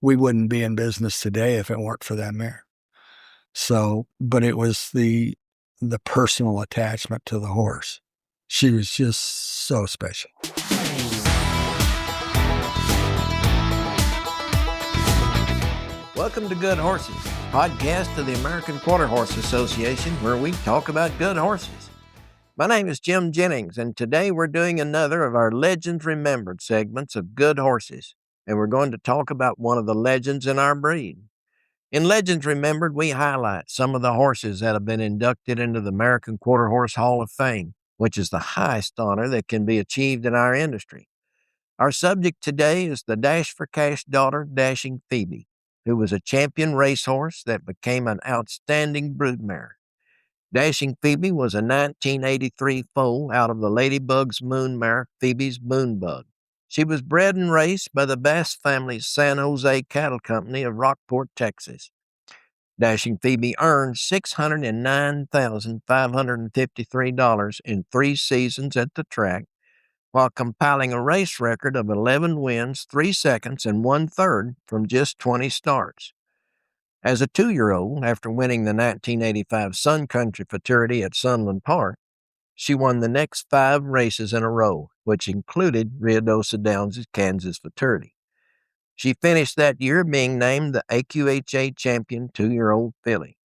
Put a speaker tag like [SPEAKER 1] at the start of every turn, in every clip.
[SPEAKER 1] we wouldn't be in business today if it weren't for that mare. So, but it was the personal attachment to the horse. She was just so special.
[SPEAKER 2] Welcome to Good Horses, podcast of the American Quarter Horse Association, where we talk about good horses. My name is Jim Jennings, and today we're doing another of our Legends Remembered segments of Good Horses, and we're going to talk about one of the legends in our breed. In Legends Remembered, we highlight some of the horses that have been inducted into the American Quarter Horse Hall of Fame, which is the highest honor that can be achieved in our industry. Our subject today is the Dash for Cash daughter, Dashing Phoebe, who was a champion racehorse that became an outstanding broodmare. Dashing Phoebe was a 1983 foal out of the Ladybug's moon mare, Phoebe's Moonbug. She was bred and raced by the Bass family's San Jose Cattle Company of Rockport, Texas. Dashing Phoebe earned $609,553 in 3 seasons at the track, while compiling a race record of 11 wins, 3 seconds, and 1/3 from just 20 starts. As a 2-year-old, after winning the 1985 Sun Country Futurity at Sunland Park, she won the next 5 races in a row, which included Ruidoso Downs' Kansas Futurity. She finished that year being named the AQHA champion 2-year-old filly.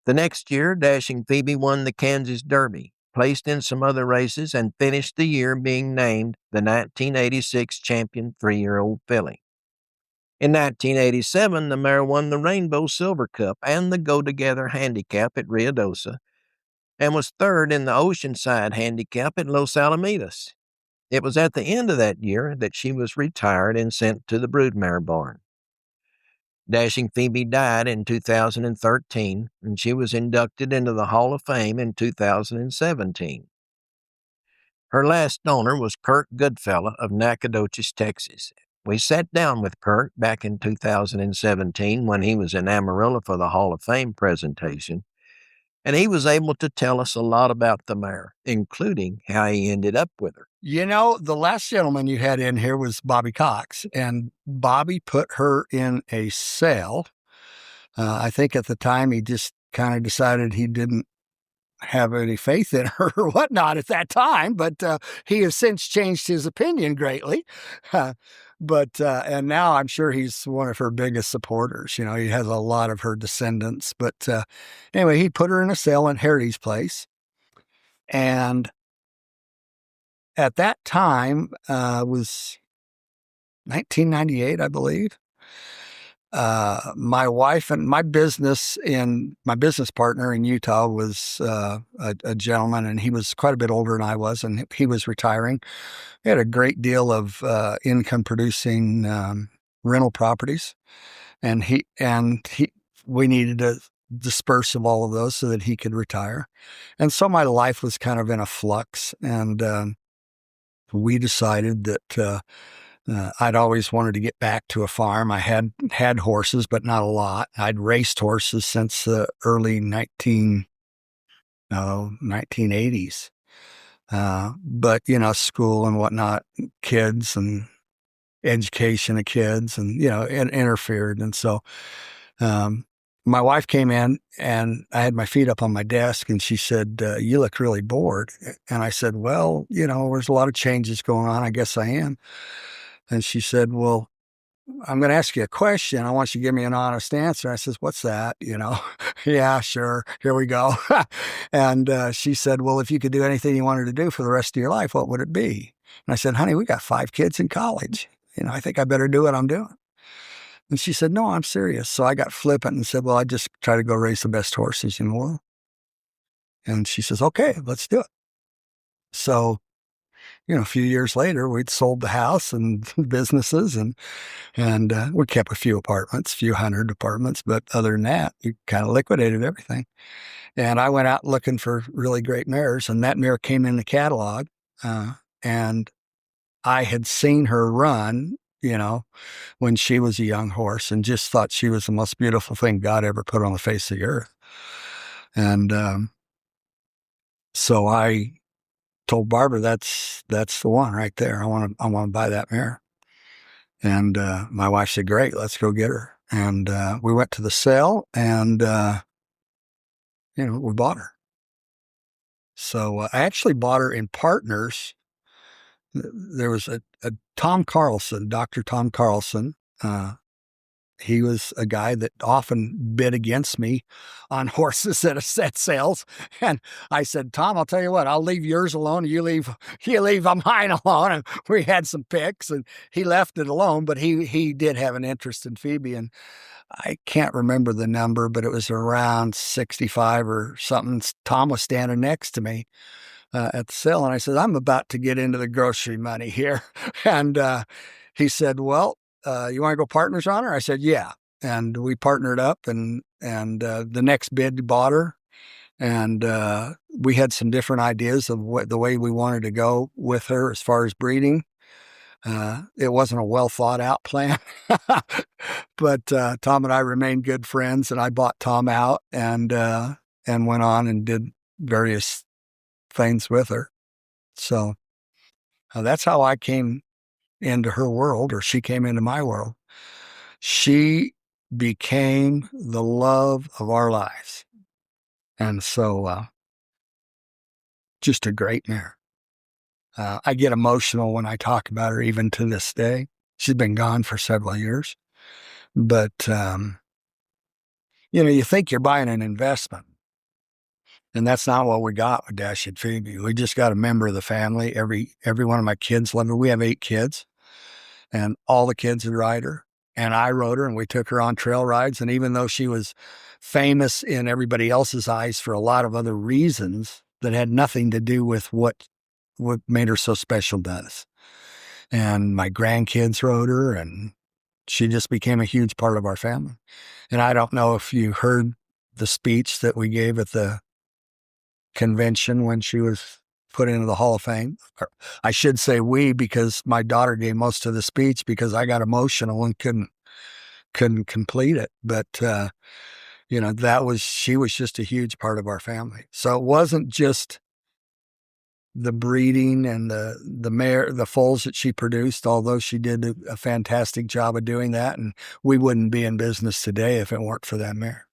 [SPEAKER 2] The next year, Dashing Phoebe won the Kansas Derby, placed in some other races, and finished the year being named the 1986 champion 3-year-old filly. In 1987, the mare won the Rainbow Silver Cup and the Go Together Handicap at Ruidoso, and was 3rd in the Oceanside Handicap at Los Alamitos. It was at the end of that year that she was retired and sent to the broodmare barn. Dashing Phoebe died in 2013, and she was inducted into the Hall of Fame in 2017. Her last owner was Kirk Goodfellow of Nacogdoches, Texas. We sat down with Kirk back in 2017 when he was in Amarillo for the Hall of Fame presentation, and he was able to tell us a lot about the mare, including how he ended up with her.
[SPEAKER 1] You know, the last gentleman you had in here was Bobby Cox, and Bobby put her in a sale. I think at the time he just kind of decided he didn't have any faith in her or whatnot at that time, but he has since changed his opinion greatly. And now I'm sure he's one of her biggest supporters. You know, he has a lot of her descendants. But anyway, he put her in a sale in Heritage Place. And at that time was 1998, I believe. My wife and my business partner in Utah was a gentleman, and he was quite a bit older than I was, and he was retiring. He had a great deal of income producing rental properties, and we needed to disperse of all of those so that he could retire. And so my life was kind of in a flux, and we decided that I'd always wanted to get back to a farm. I had horses, but not a lot. I'd raced horses since the early 1980s. But, you know, school and whatnot, kids and education of kids, and, you know, it interfered. And so my wife came in, and I had my feet up on my desk, and she said, "You look really bored." And I said, "Well, you know, there's a lot of changes going on. I guess I am." And she said, "Well, I'm going to ask you a question. I want you to give me an honest answer." I says, "What's that?" You know, "Yeah, sure. Here we go." And she said, "Well, if you could do anything you wanted to do for the rest of your life, what would it be?" And I said, "Honey, we got 5 kids in college. You know, I think I better do what I'm doing." And she said, "No, I'm serious." So I got flippant and said, "Well, I just try to go race the best horses in the world." And she says, "Okay, let's do it." So, you know, a few years later, we'd sold the house and businesses, and we kept a few apartments, a few hundred apartments, but other than that, we kind of liquidated everything. And I went out looking for really great mares, and that mare came in the catalog, and I had seen her run, you know, when she was a young horse, and just thought she was the most beautiful thing God ever put on the face of the earth. And so I told Barbara, that's the one right there. I want to buy that mare. And my wife said, great, let's go get her. And we went to the sale and, we bought her. So I actually bought her in partners. There was a Tom Carlson, Dr. Tom Carlson. He was a guy that often bid against me on horses at set sales. And I said, Tom, I'll tell you what, I'll leave yours alone. And you leave mine alone. And we had some picks and he left it alone, but he did have an interest in Phoebe. And I can't remember the number, but it was around 65 or something. Tom was standing next to me at the sale. And I said, I'm about to get into the grocery money here. And he said, well, you want to go partners on her? I said, yeah. And we partnered up and the next bid bought her. And we had some different ideas of the way we wanted to go with her as far as breeding. It wasn't a well thought out plan, but Tom and I remained good friends, and I bought Tom out and went on and did various things with her. So that's how I came into her world, or she came into my world. She became the love of our lives. And so just a great mare. I get emotional when I talk about her, even to this day. She's been gone for several years. But, you think you're buying an investment. And that's not what we got with Dashing Phoebe. We just got a member of the family. Every one of my kids love her. We have 8 kids. And all the kids would ride her. And I rode her, and we took her on trail rides. And even though she was famous in everybody else's eyes for a lot of other reasons that had nothing to do with what made her so special to us. And my grandkids rode her, and she just became a huge part of our family. And I don't know if you heard the speech that we gave at the convention when she was put into the Hall of Fame. Or I should say we, because my daughter gave most of the speech because I got emotional and couldn't complete it. But she was just a huge part of our family. So it wasn't just the breeding and the foals that she produced, although she did a fantastic job of doing that. And we wouldn't be in business today if it weren't for that mare.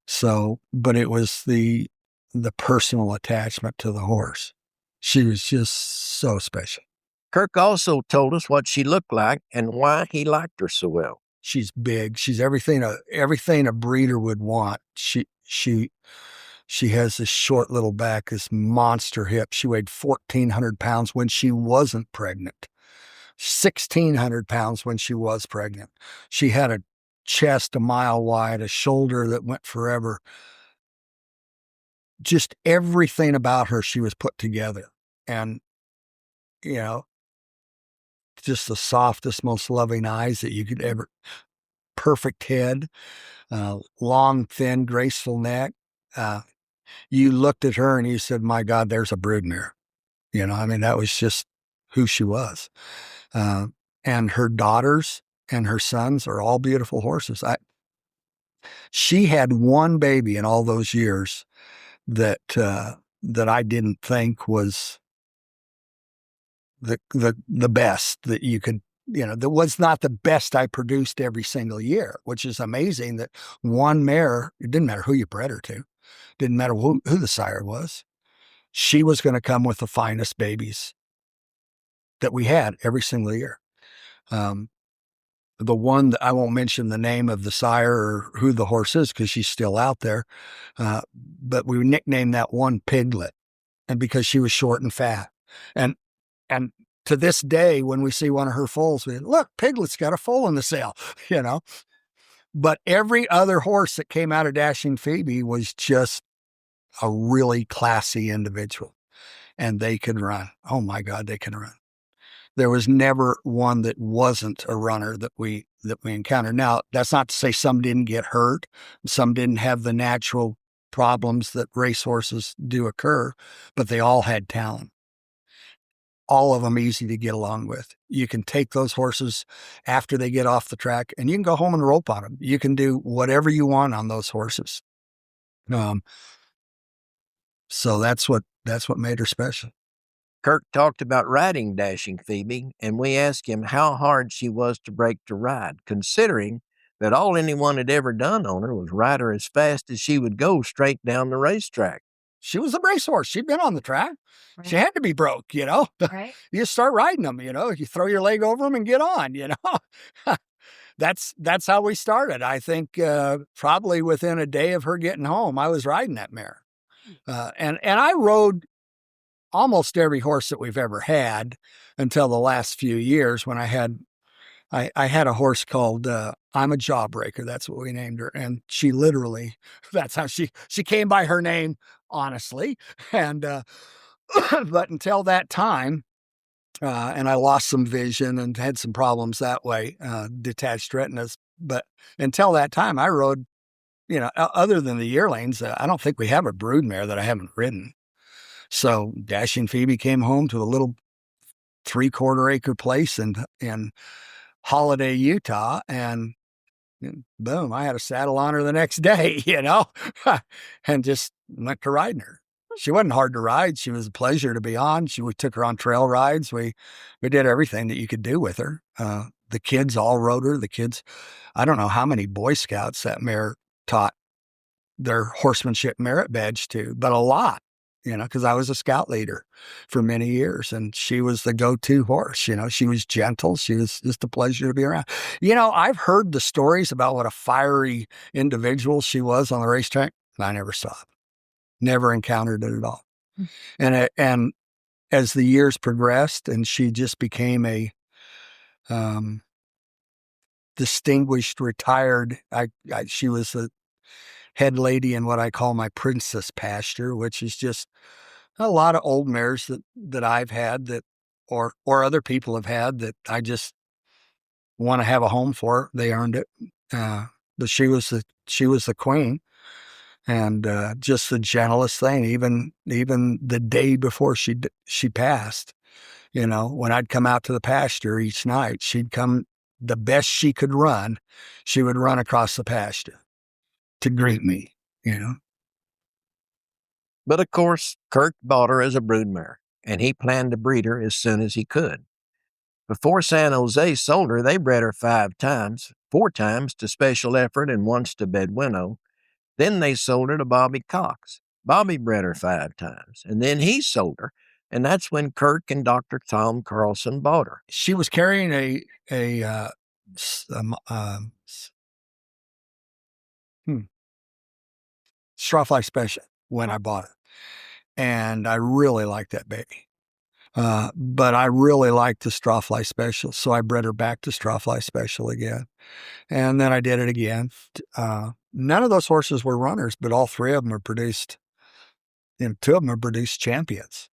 [SPEAKER 1] So, but it was the personal attachment to the horse. She was just so special.
[SPEAKER 2] Kirk also told us what she looked like and why he liked her so well.
[SPEAKER 1] She's big. She's everything a breeder would want. She has this short little back, this monster hip. She weighed 1,400 pounds when she wasn't pregnant. 1,600 pounds when she was pregnant. She had a chest a mile wide, a shoulder that went forever. Just everything about her, she was put together. And, just the softest, most loving eyes that you could ever, perfect head, long, thin, graceful neck. You looked at her and you said, my God, there's a broodmare. That was just who she was. And her daughters and her sons are all beautiful horses. She had one baby in all those years that I didn't think was the best that you could, that was not the best I produced every single year, which is amazing that one mare, it didn't matter who you bred her to, didn't matter who the sire was. She was going to come with the finest babies that we had every single year. The one that I won't mention the name of the sire or who the horse is because she's still out there. But we nicknamed that one Piglet, and because she was short and fat. And to this day, when we see one of her foals, we look, Piglet's got a foal in the sale, But every other horse that came out of Dashing Phoebe was just a really classy individual, and they could run. Oh my God, they can run. There was never one that wasn't a runner that we encountered. Now, that's not to say some didn't get hurt, some didn't have the natural problems that racehorses do occur, but they all had talent. All of them easy to get along with. You can take those horses after they get off the track and you can go home and rope on them. You can do whatever you want on those horses. So that's what made her special.
[SPEAKER 2] Kirk talked about riding Dashing Phoebe, and we asked him how hard she was to break to ride, considering that all anyone had ever done on her was ride her as fast as she would go straight down the racetrack.
[SPEAKER 1] She was a racehorse. She'd been on the track.
[SPEAKER 3] Right.
[SPEAKER 1] She had to be broke,
[SPEAKER 3] Right.
[SPEAKER 1] You start riding them, you throw your leg over them and get on, That's how we started. I think probably within a day of her getting home, I was riding that mare. And I rode almost every horse that we've ever had until the last few years when I had a horse called I'm a Jawbreaker. That's what we named her. And she literally, that's how she came by her name, honestly. And but until that time, and I lost some vision and had some problems that way, detached retinas. But until that time, I rode, other than the yearlings, I don't think we have a broodmare that I haven't ridden. So Dashing Phoebe came home to a little 3/4 acre place in Holiday, Utah, and boom, I had a saddle on her the next day, and just went to riding her. She wasn't hard to ride. She was a pleasure to be on. We took her on trail rides. We did everything that you could do with her. The kids all rode her. I don't know how many Boy Scouts that mare taught their horsemanship merit badge to, but a lot, because I was a scout leader for many years, and she was the go-to horse. She was gentle. She was just a pleasure to be around. I've heard the stories about what a fiery individual she was on the racetrack. I never saw it. Never encountered it at all. And as the years progressed, and she just became a distinguished retired. She was a head lady in what I call my princess pasture, which is just a lot of old mares that I've had or other people have had that I just want to have a home for. They earned it. But she was the queen, and just the gentlest thing. Even the day before she passed, when I'd come out to the pasture each night, she'd come the best she could run. She would run across the pasture to greet me,
[SPEAKER 2] But of course, Kirk bought her as a broodmare, and he planned to breed her as soon as he could. Before San Jose sold her, they bred her 5 times, 4 times to Special Effort and once to Beduino. Then they sold her to Bobby Cox. Bobby bred her 5 times, and then he sold her, and that's when Kirk and Dr. Tom Carlson bought her.
[SPEAKER 1] She was carrying a Strawfly Special when I bought it, and I really liked that baby. But I really liked the Strawfly Special, so I bred her back to Strawfly Special again. And then I did it again. None of those horses were runners, but all 3 of them are produced, 2 of them are produced champions.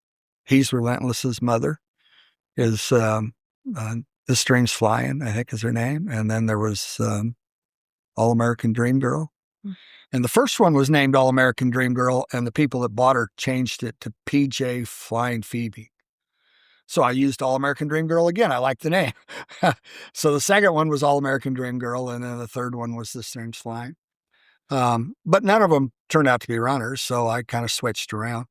[SPEAKER 1] He's Relentless's mother is The Stream's Flying, I think is her name. And then there was All American Dream Girl. And the first one was named All American Dream Girl, and the people that bought her changed it to PJ Flying Phoebe. So I used All American Dream Girl again. I like the name. So the second one was All American Dream Girl, and then the third one was The Stream's Flying. But none of them turned out to be runners, so I kind of switched around.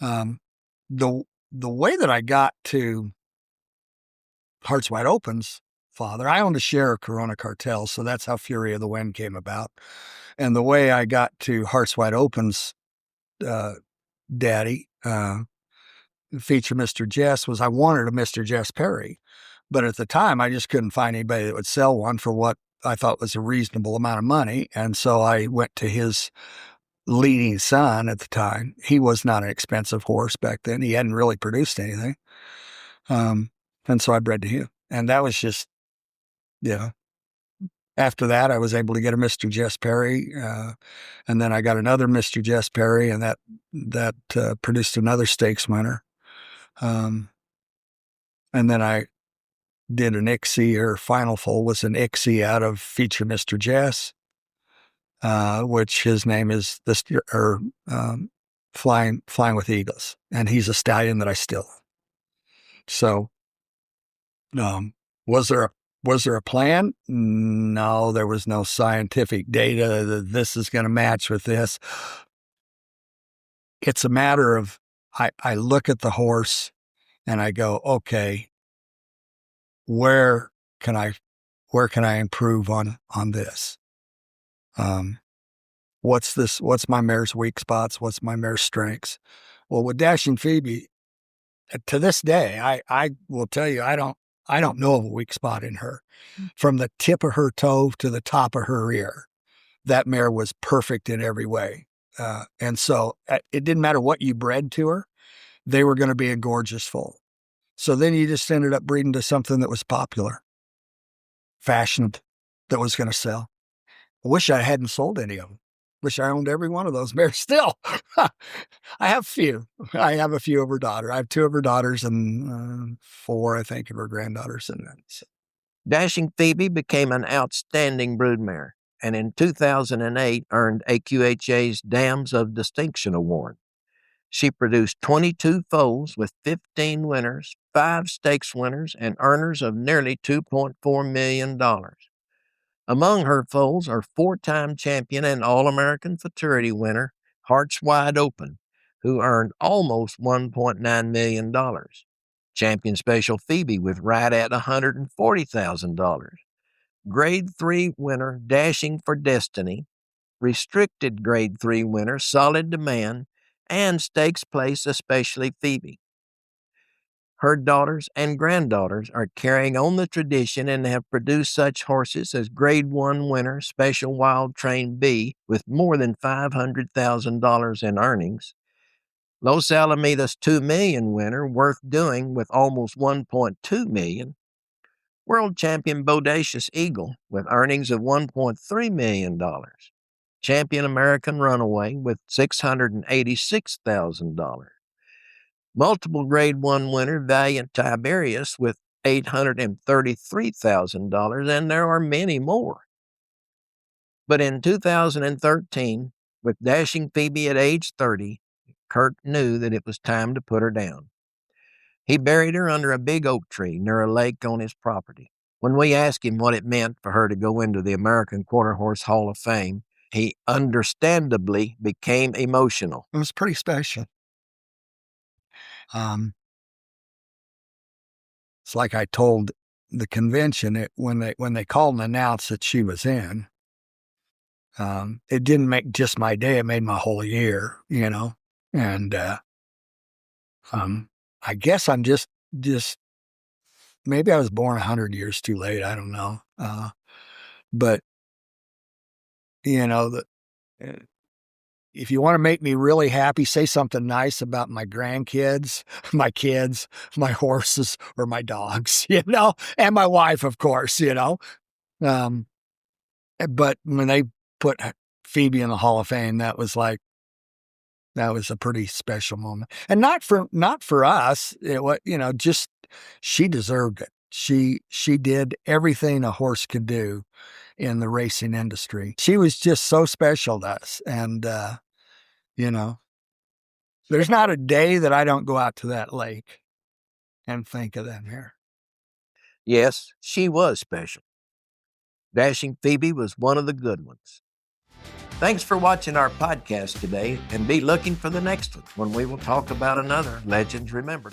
[SPEAKER 1] The way that I got to Hearts Wide Open's father, I owned a share of Corona Cartel, so that's how Fury of the Wind came about. And the way I got to Hearts Wide Open's daddy, feature Mr. Jess, was I wanted a Mr. Jess Perry. But at the time, I just couldn't find anybody that would sell one for what I thought was a reasonable amount of money. And so I went to his leading son at the time. He was not an expensive horse back then. He hadn't really produced anything. And so I bred to him. And that was just, after that, I was able to get a Mr. Jess Perry. And then I got another Mr. Jess Perry, and that produced another stakes winner. And then I did an ICSI, or Final Foal was an ICSI out of feature Mr. Jess, which his name is Flying with Eagles, and he's a stallion that I still. So, was there a plan? No, there was no scientific data that this is going to match with this. It's a matter of I look at the horse and I go, okay, where can I improve on this? What's my mare's weak spots? What's my mare's strengths? Well, with Dashing Phoebe, to this day, I will tell you, I don't know of a weak spot in her. From the tip of her toe to the top of her ear, that mare was perfect in every way. And so it didn't matter what you bred to her, they were going to be a gorgeous foal. So then you just ended up breeding to something that was popular, fashioned, that was going to sell. I wish I hadn't sold any of them. Wish I owned every one of those mares still. I have few. I have a few of her daughter. I have 2 of her daughters and 4, I think, of her granddaughters. And so.
[SPEAKER 2] Dashing Phoebe became an outstanding broodmare, and in 2008 earned AQHA's Dams of Distinction Award. She produced 22 foals with 15 winners, 5 stakes winners, and earners of nearly $2.4 million. Among her foals are 4-time champion and All-American Futurity winner Hearts Wide Open, who earned almost $1.9 million. Champion Special Phoebe with right at $140,000. Grade 3 winner Dashing for Destiny, restricted Grade 3 winner Solid Demand, and stakes place especially Phoebe. Her daughters and granddaughters are carrying on the tradition and have produced such horses as Grade 1 winner Special Wild Train B with more than $500,000 in earnings, Los Alamitos $2 million winner Worth Doing with almost $1.2 million, World Champion Bodacious Eagle with earnings of $1.3 million, Champion American Runaway with $686,000, multiple Grade 1 winner Valiant Tiberius with $833,000, and there are many more. But in 2013, with Dashing Phoebe at age 30, Kirk knew that it was time to put her down. He buried her under a big oak tree near a lake on his property. When we asked him what it meant for her to go into the American Quarter Horse Hall of Fame, he understandably became emotional.
[SPEAKER 1] It was pretty special. It's like I told the convention when they called and announced that she was in. It didn't make just my day; it made my whole year, And I guess I'm just maybe I was born 100 years too late. I don't know. But if you want to make me really happy, say something nice about my grandkids, my kids, my horses, or my dogs, and my wife, of course, But when they put Phoebe in the Hall of Fame, that was a pretty special moment. And not for us, just she deserved it. She did everything a horse could do in the racing industry. She was just so special to us. And, there's not a day that I don't go out to that lake and think of that mare.
[SPEAKER 2] Yes, she was special. Dashing Phoebe was one of the good ones. Thanks for watching our podcast today, and be looking for the next one when we will talk about another Legends Remembered.